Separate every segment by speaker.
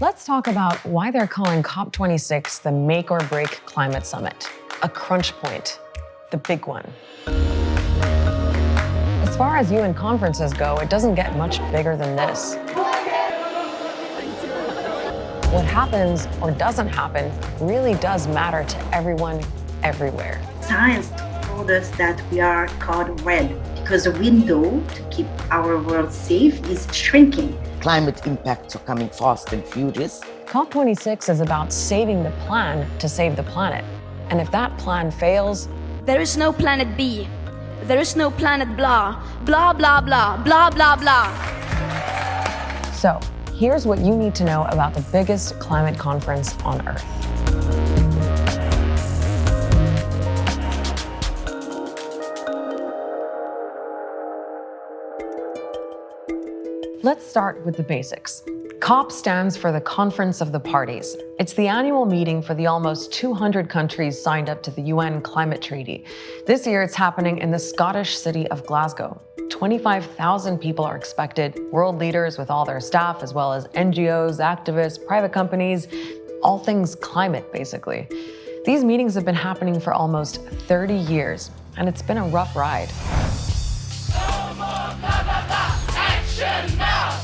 Speaker 1: Let's talk about why they're calling COP26 the make or break climate summit, a crunch point, the big one. As far as UN conferences go, it doesn't get much bigger than this. What happens or doesn't happen really does matter to everyone, everywhere.
Speaker 2: Science told us that we are code red because the window to keep our world safe is shrinking.
Speaker 3: Climate impacts are coming fast and furious.
Speaker 1: COP26 is about saving the plan to save the planet. And if that plan fails,
Speaker 4: there is no planet B. There is no planet blah, blah, blah, blah, blah, blah, blah.
Speaker 1: So, here's what you need to know about the biggest climate conference on Earth. Let's start with the basics. COP stands for the Conference of the Parties. It's the annual meeting for the almost 200 countries signed up to the UN Climate Treaty. This year, it's happening in the Scottish city of Glasgow. 25,000 people are expected, world leaders with all their staff, as well as NGOs, activists, private companies, all things climate, basically. These meetings have been happening for almost 30 years, and it's been a rough ride.
Speaker 5: No more blah, blah, blah. Action now!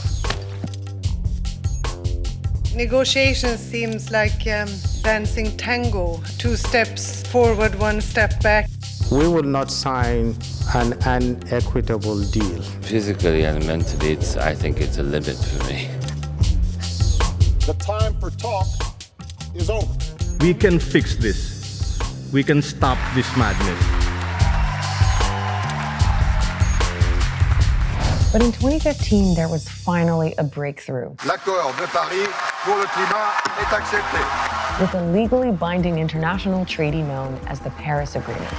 Speaker 6: Negotiations seems like dancing tango, 2 steps forward, 1 step back.
Speaker 7: We will not sign an unequitable deal.
Speaker 8: Physically and mentally, I think it's a limit for me.
Speaker 9: The time for talk is over.
Speaker 7: We can fix this. We can stop this madness.
Speaker 1: But in 2015, there was finally a breakthrough.
Speaker 9: L'accord de Paris pour le climat est accepté.
Speaker 1: With a legally binding international treaty known as the Paris Agreement.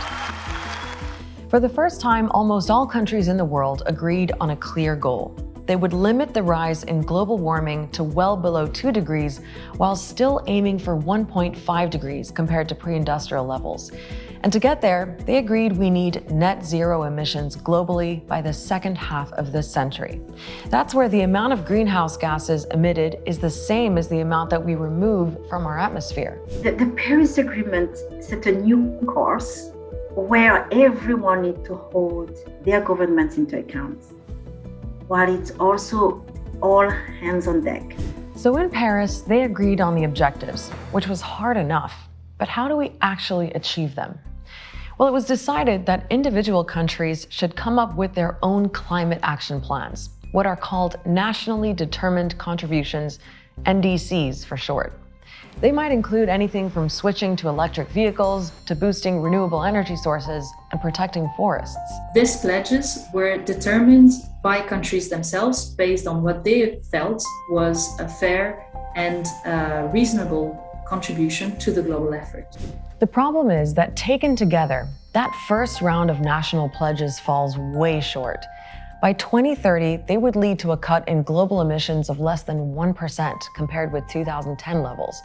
Speaker 1: For the first time, almost all countries in the world agreed on a clear goal. They would limit the rise in global warming to well below 2 degrees, while still aiming for 1.5 degrees compared to pre-industrial levels. And to get there, they agreed we need net zero emissions globally by the second half of this century. That's where the amount of greenhouse gases emitted is the same as the amount that we remove from our atmosphere.
Speaker 2: The Paris Agreement set a new course where everyone needs to hold their governments into account, while it's also all hands on deck.
Speaker 1: So in Paris, they agreed on the objectives, which was hard enough. But how do we actually achieve them? Well, it was decided that individual countries should come up with their own climate action plans, what are called nationally determined contributions, NDCs for short. They might include anything from switching to electric vehicles to boosting renewable energy sources and protecting forests.
Speaker 10: These pledges were determined by countries themselves based on what they felt was a fair and reasonable contribution to the global effort.
Speaker 1: The problem is that taken together, that first round of national pledges falls way short. By 2030, they would lead to a cut in global emissions of less than 1% compared with 2010 levels.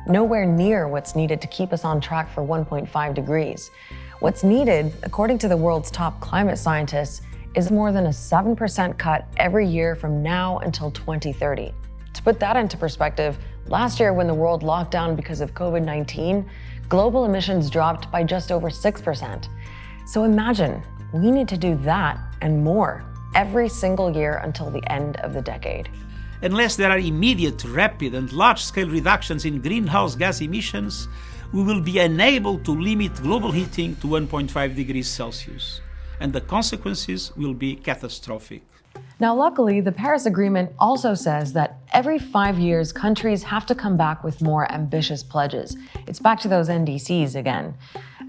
Speaker 1: Nowhere near what's needed to keep us on track for 1.5 degrees. What's needed, according to the world's top climate scientists, is more than a 7% cut every year from now until 2030. To put that into perspective, last year when the world locked down because of COVID-19, global emissions dropped by just over 6%. So imagine, we need to do that and more every single year until the end of the decade.
Speaker 11: Unless there are immediate, rapid and large-scale reductions in greenhouse gas emissions, we will be unable to limit global heating to 1.5 degrees Celsius, and the consequences will be catastrophic.
Speaker 1: Now, luckily, the Paris Agreement also says that every 5 years, countries have to come back with more ambitious pledges. It's back to those NDCs again.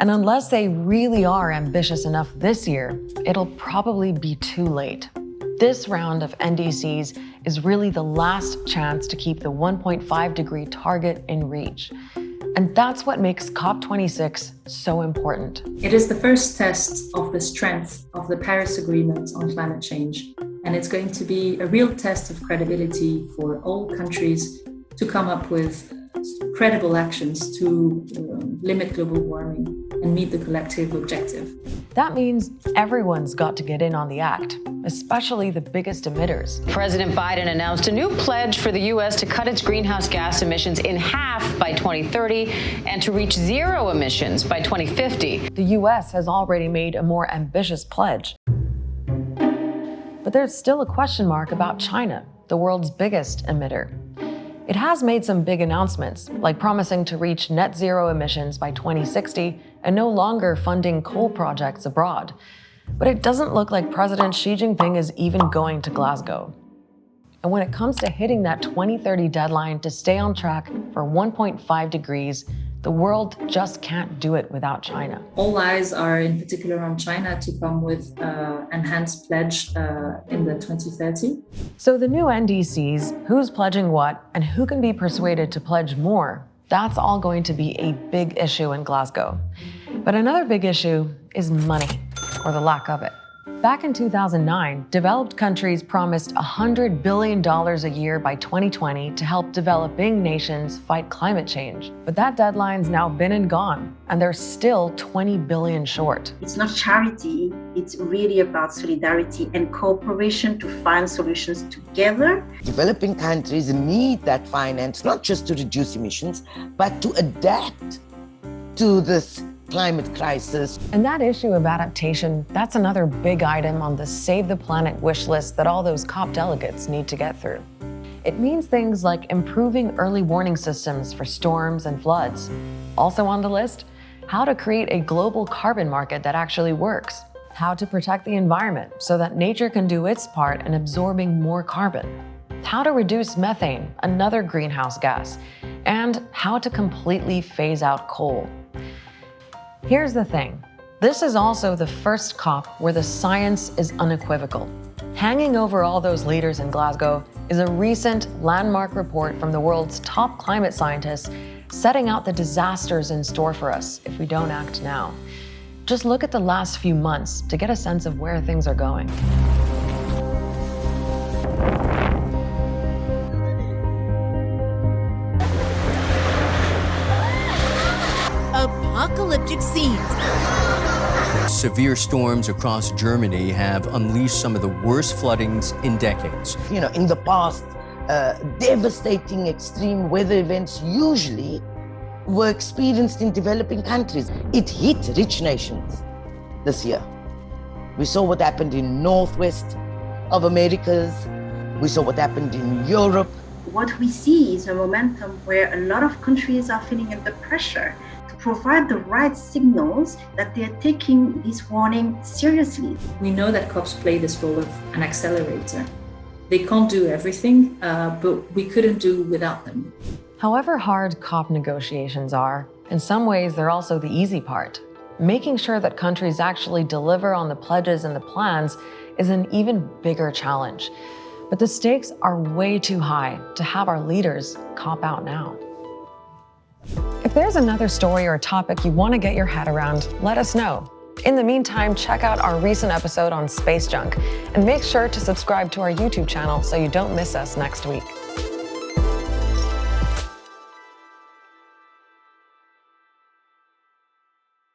Speaker 1: And unless they really are ambitious enough this year, it'll probably be too late. This round of NDCs is really the last chance to keep the 1.5 degree target in reach. And that's what makes COP26 so important.
Speaker 10: It is the first test of the strength of the Paris Agreement on climate change. And it's going to be a real test of credibility for all countries to come up with credible actions to limit global warming and meet the collective objective.
Speaker 1: That means everyone's got to get in on the act, especially the biggest emitters.
Speaker 12: President Biden announced a new pledge for the U.S. to cut its greenhouse gas emissions in half by 2030 and to reach zero emissions by 2050.
Speaker 1: The U.S. has already made a more ambitious pledge. But there's still a question mark about China, the world's biggest emitter. It has made some big announcements, like promising to reach net zero emissions by 2060 and no longer funding coal projects abroad. But it doesn't look like President Xi Jinping is even going to Glasgow. And when it comes to hitting that 2030 deadline to stay on track for 1.5 degrees, the world just can't do it without China.
Speaker 10: All eyes are in particular on China to come with enhanced pledge in the 2030.
Speaker 1: So the new NDCs, who's pledging what, and who can be persuaded to pledge more, that's all going to be a big issue in Glasgow. But another big issue is money, or the lack of it. Back in 2009, developed countries promised $100 billion a year by 2020 to help developing nations fight climate change. But that deadline's now been and gone, and they're still 20 billion short.
Speaker 2: It's not charity, it's really about solidarity and cooperation to find solutions together.
Speaker 3: Developing countries need that finance not just to reduce emissions, but to adapt to this climate crisis.
Speaker 1: And that issue of adaptation, that's another big item on the Save the Planet wish list that all those COP delegates need to get through. It means things like improving early warning systems for storms and floods. Also on the list, how to create a global carbon market that actually works. How to protect the environment so that nature can do its part in absorbing more carbon. How to reduce methane, another greenhouse gas. And how to completely phase out coal. Here's the thing. This is also the first COP where the science is unequivocal. Hanging over all those leaders in Glasgow is a recent landmark report from the world's top climate scientists setting out the disasters in store for us if we don't act now. Just look at the last few months to get a sense of where things are going.
Speaker 13: Apocalyptic scenes.
Speaker 14: Severe storms across Germany have unleashed some of the worst floodings in decades.
Speaker 3: You know, in the past, devastating extreme weather events usually were experienced in developing countries. It hit rich nations this year. We saw what happened in Northwest of Americas. We saw what happened in Europe.
Speaker 2: What we see is a momentum where a lot of countries are feeling under pressure to provide the right signals that they're taking this warning seriously.
Speaker 10: We know that COPs play this role of an accelerator. They can't do everything, but we couldn't do without them.
Speaker 1: However hard COP negotiations are, in some ways they're also the easy part. Making sure that countries actually deliver on the pledges and the plans is an even bigger challenge. But the stakes are way too high to have our leaders cop out now. If there's another story or topic you want to get your head around, let us know. In the meantime, check out our recent episode on space junk and make sure to subscribe to our YouTube channel so you don't miss us next week.